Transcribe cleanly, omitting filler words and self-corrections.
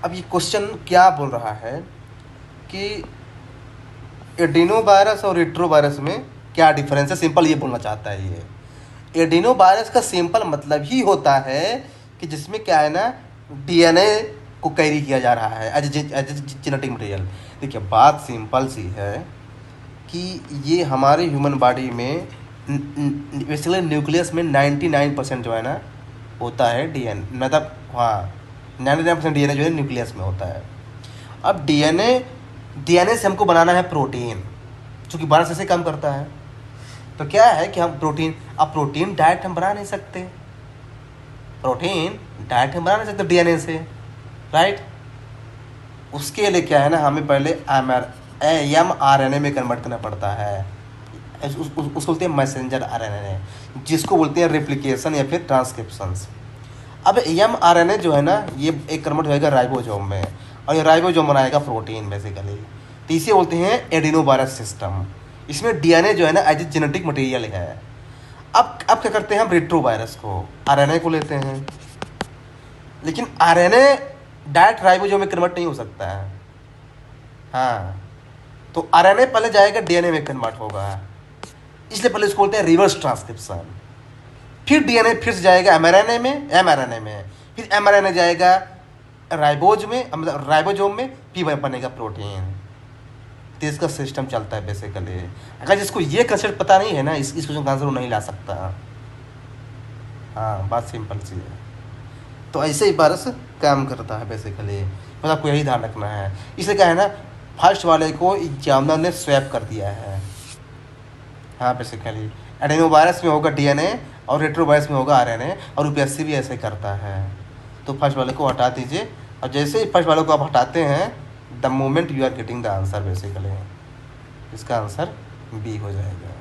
अब ये क्वेश्चन क्या बोल रहा है कि एडिनो वायरस और रेट्रो वायरस में क्या डिफरेंस है, सिंपल ये बोलना चाहता है ये। एडिनो वायरस का सिंपल मतलब ही होता है कि जिसमें क्या है ना, डीएनए को कैरी किया जा रहा है एज जेनेटिक मटेरियल। देखिए बात सिंपल सी है कि ये हमारे ह्यूमन बॉडी में बेसिकली न्यूक्लियस में 99% जो है ना होता है डीएनए, मतलब हाँ 99% डीएनए जो है न्यूक्लियस में होता है। अब डीएनए से हमको बनाना है प्रोटीन, चूँकि वायरस ऐसे काम करता है। तो क्या है कि हम प्रोटीन डायरेक्ट हम बना नहीं सकते, डीएनए से, राइट। उसके लिए क्या है ना, हमें पहले mRNA में कन्वर्ट करना पड़ता है। उसको बोलते हैं मैसेंजर आरएनए, जिसको बोलते हैं रेप्लिकेशन या फिर ट्रांसक्रिप्शंस। अब mRNA जो है ना, ये एक कन्वर्ट होएगा राइबोसोम में, और ये राइबोसोम बनाएगा प्रोटीन बेसिकली। तो इसे बोलते हैं एडिनोवायरस सिस्टम। इसमें डीएनए जो है ना एज ए जेनेटिक मटेरियल है। अब क्या करते हैं हम, रेट्रोवायरस को, आरएनए को लेते हैं, लेकिन आरएनए डायरेक्ट राइबोसोम में कन्वर्ट नहीं हो सकता है। हाँ, तो आरएनए पहले जाएगा डीएनए में कन्वर्ट होगा, इसलिए पहले उसको बोलते हैं रिवर्स ट्रांसक्रिप्शन। फिर डीएनए फिर से जाएगा एमआरएनए में, फिर एमआरएनए जाएगा राइबोसोम में, फिर वह बनेगा प्रोटीन। तो इसका सिस्टम चलता है बेसिकली। अगर जिसको ये कंसेप्ट पता नहीं है ना, इस क्वेश्चन का आंसर वो नहीं ला सकता। हाँ, बात सिंपल सी है। तो ऐसे ही वायरस काम करता है बेसिकली, बस आपको यही ध्यान रखना है। इसलिए क्या है ना, फर्स्ट वाले को एग्जामिनर ने स्वैप कर दिया है। हाँ, बेसिकली एडेनोवायरस में होगा डीएनए और रेट्रोवायरस में होगा आरएनए, और यूपीएससी भी ऐसे करता है। तो फर्स्ट वाले को हटा दीजिए, और जैसे ही फर्स्ट वाले को आप हटाते हैं, the moment you are getting the answer basically, इसका आंसर बी हो जाएगा।